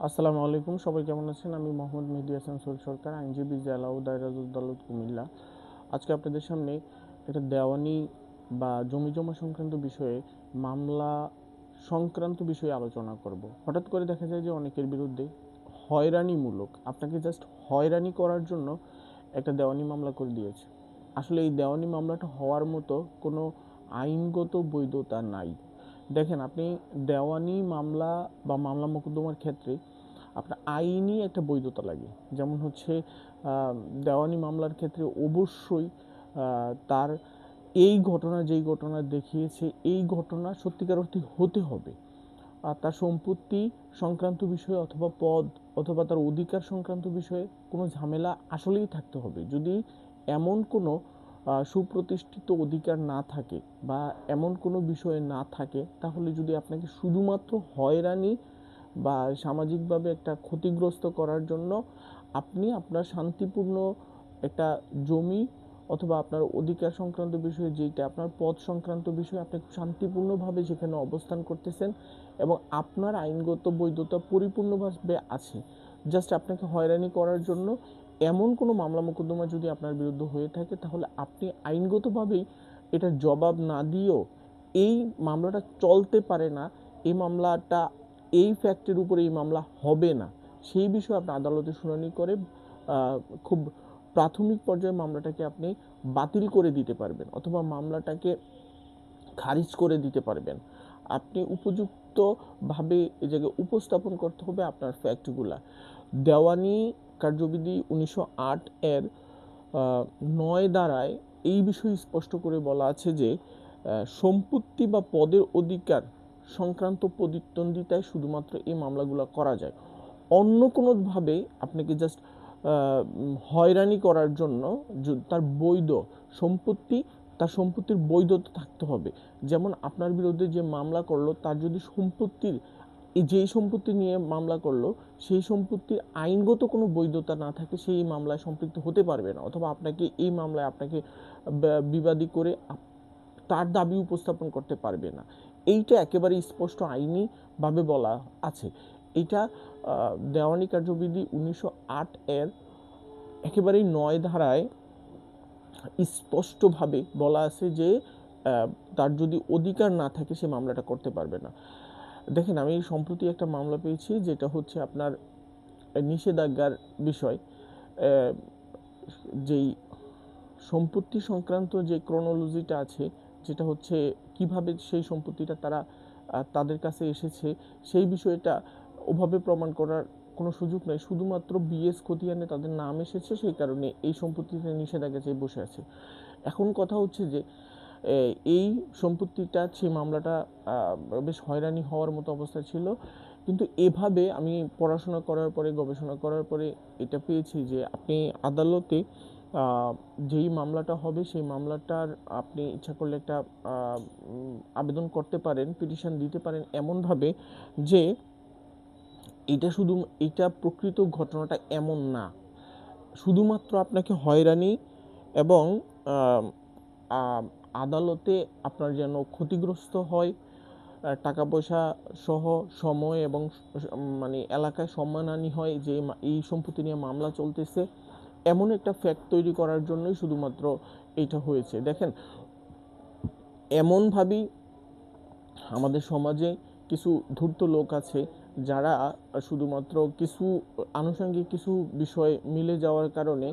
আসসালামু আলাইকুম, সবাই কেমন আছেন? আমি মোহাম্মদ মেহেদী হাসান সরকার, আইনজীবী, জেলা ও দায়রা জজ আদালত কুমিল্লা। আজকে আপনাদের সামনে একটা দেওয়ানি বা জমিজমা সংক্রান্ত বিষয়ে, মামলা সংক্রান্ত বিষয়ে আলোচনা করব। হঠাৎ করে দেখা যায় যে অনেকের বিরুদ্ধে হয়রানিমূলক, আপনাকে জাস্ট হয়রানি করার জন্য একটা দেওয়ানি মামলা করে দিয়েছে। আসলে এই দেওয়ানি মামলাটা হওয়ার মতো কোনো আইনগত বৈধতা নাই। দেখেন, আপনি দেওয়ানি মামলা বা মামলা মোকদ্দমার ক্ষেত্রে আপনার আইনি একটা বৈধতা লাগে। যেমন হচ্ছে দেওয়ানি মামলার ক্ষেত্রে অবশ্যই তার এই ঘটনা, যেই ঘটনা দেখিয়েছে, এই ঘটনা সত্যিকার অর্থে হতে হবে। আর তার সম্পত্তি সংক্রান্ত বিষয়ে অথবা পদ অথবা তার অধিকার সংক্রান্ত বিষয়ে কোনো ঝামেলা আসলেই থাকতে হবে। যদি এমন কোনো সুপ্রতিষ্ঠিত অধিকার না থাকে বা এমন কোনো বিষয়ে না থাকে, তাহলে যদি আপনাকে শুধুমাত্র হয়রানি বা সামাজিকভাবে একটা ক্ষতিগ্রস্ত করার জন্য আপনি আপনার শান্তিপূর্ণ একটা জমি অথবা আপনার অধিকার সংক্রান্ত বিষয়ে, যেটা আপনার পদ সংক্রান্ত বিষয়ে, আপনি শান্তিপূর্ণভাবে সেখানে অবস্থান করতেছেন এবং আপনার আইনগত বৈধতা পরিপূর্ণভাবে আছে, জাস্ট আপনাকে হয়রানি করার জন্য এমন কোনো মামলা মোকদ্দমা যদি আপনার বিরুদ্ধে হয়ে থাকে, তাহলে আপনি আইনগতভাবেই এটা জবাব না দিয়েও, এই মামলাটা চলতে পারে না, এই মামলাটা, এই ফ্যাক্টের উপরে এই মামলা হবে না, সেই বিষয়ে আপনি আদালতে শুনানি করে খুব প্রাথমিক পর্যায়ে মামলাটাকে আপনি বাতিল করে দিতে পারবেন অথবা মামলাটাকে খারিজ করে দিতে পারবেন। আপনি উপযুক্তভাবে এই জায়গায় উপস্থাপন করতে হবে আপনার ফ্যাক্টগুলা। দেওয়ানি কার্যবিধি 1908 এর 9 দ্বারায় এই বিষয়ে স্পষ্ট করে বলা আছে যে সম্পত্তি বা পদের অধিকার সংক্রান্ত প্রতিদ্বন্দ্বিতায় শুধুমাত্র এই মামলাগুলো করা যায়। অন্য কোনোভাবে আপনাকে জাস্ট হয়রানি করার জন্য তার বৈধ সম্পত্তি, তার সম্পত্তির বৈধতা থাকতে হবে। যেমন আপনার বিরুদ্ধে যে মামলা করলো, তার যদি সম্পত্তির, যেই সম্পত্তি নিয়ে মামলা করলো, সেই সম্পত্তির আইনগত কোনো বৈধতা না থাকে, সেই মামলায় সম্পৃক্ত হতে পারবে না, অথবা আপনাকে এই মামলায় আপনাকে বিবাদী করে তার দাবি উপস্থাপন করতে পারবে না। এইটা একেবারে স্পষ্ট আইনিভাবে বলা আছে। এটা দেওয়ানি কার্যবিধি 1908 এর একেবারেই 9 ধারায় স্পষ্টভাবে বলা আছে যে তার যদি অধিকার না থাকে, সে মামলাটা করতে পারবে না। দেখেন, আমি সম্প্রতি একটা মামলা পেয়েছি, যেটা হচ্ছে আপনার নিষেধাজ্ঞার বিষয়। যেই সম্পত্তি সংক্রান্ত যে ক্রোনোলজিটা আছে, যেটা হচ্ছে কিভাবে সেই সম্পত্তিটা তারা তাদের কাছে এসেছে, সেই বিষয়টা ওভাবে প্রমাণ করার কোনো সুযোগ নেই। শুধুমাত্র বিএস খতিয়ানে তাদের নাম এসেছে, সেই কারণে এই সম্পত্তিতে নিষেধাজ্ঞা চেয়ে বসে আছে। এখন কথা হচ্ছে যে এই সম্পত্তিটা, সেই মামলাটা বেশ হয়রানি হওয়ার মতো অবস্থা ছিল, কিন্তু এভাবে আমি পড়াশোনা করার পরে, গবেষণা করার পরে এটা পেয়েছি যে আপনি আদালতে যেই মামলাটা হবে, সেই মামলাটার আপনি ইচ্ছা করলে একটা আবেদন করতে পারেন, পিটিশন দিতে পারেন এমনভাবে যে এটা প্রকৃত ঘটনাটা এমন না, শুধুমাত্র আপনাকে হয়রানি এবং আদালতে আপনার যেন ক্ষতিগ্রস্ত হয়, টাকা পয়সা সহ সময় এবং মানে এলাকায় সম্মানহানি হয়, যে এই সম্পত্তি নিয়ে মামলা চলতেছে, এমন একটা ফ্যাক্ট তৈরি করার জন্যই শুধুমাত্র এইটা হয়েছে। দেখেন, এমনভাবেই আমাদের সমাজে কিছু ধূর্ত লোক আছে, যারা শুধুমাত্র কিছু আনুষঙ্গিক কিছু বিষয় মিলে যাওয়ার কারণে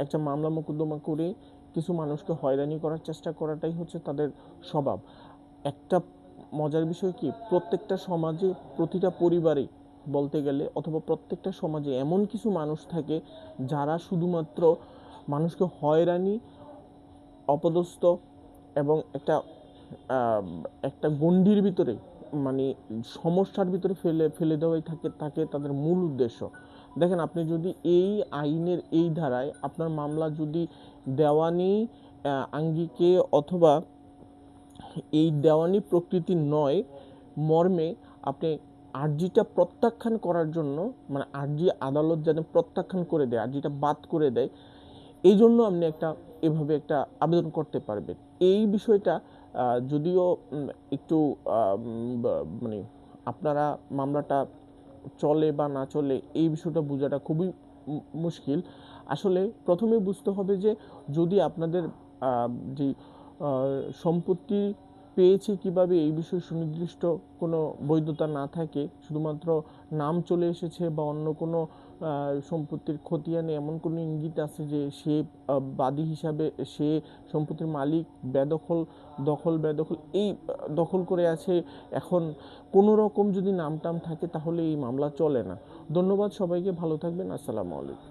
একটা মামলা মোকদ্দমা করে কিছু মানুষকে হয়রানি করার চেষ্টা করাটাই হচ্ছে তাদের স্বভাব। একটা মজার বিষয় কি, প্রত্যেকটা সমাজে, প্রতিটা পরিবারে বলতে গেলে, অথবা প্রত্যেকটা সমাজে এমন কিছু মানুষ থাকে যারা শুধুমাত্র মানুষকে হয়রানি, অপদস্থ এবং একটা একটা গণ্ডির ভিতরে, মানে সমস্যার ভিতরে ফেলে ফেলে দেওয়াই থাকে তাদের মূল উদ্দেশ্য। দেখেন, আপনি যদি এই আইনের এই ধারায় আপনার মামলা যদি দেওয়ানি আঙ্গিকে অথবা এই দেওয়ানি প্রকৃতির নয় মর্মে আপনি আর্জিটা প্রত্যাখ্যান করার জন্য, মানে আর্জি আদালত যেন প্রত্যাখ্যান করে দেয়, আর্জিটা বাদ করে দেয়, এই জন্য আপনি এভাবে একটা আবেদন করতে পারবেন। এই বিষয়টা যদিও একটু মানে আপনারা মামলাটা চলে বা না চলে এই বিষয়টা বোঝাটা খুবই মুশকিল। আসলে প্রথমে বুঝতে হবে যে যদি আপনাদের যে সম্পত্তি পেয়েছে কিভাবে এই বিষয়ে সুনির্দিষ্ট কোনো বৈধতা না থাকে, শুধুমাত্র নাম চলে এসেছে বা অন্য কোনো সম্পত্তির খতিয়ানে এমন কোনো ইঙ্গিত আছে যে সে বাদী হিসাবে সে সম্পত্তির মালিক, বেদখল এই দখল করে আছে, এখন কোনো রকম যদি নাম টাম থাকে তাহলে এই মামলা চলে না। ধন্যবাদ সবাইকে, ভালো থাকবেন, আসসালামু আলাইকুম।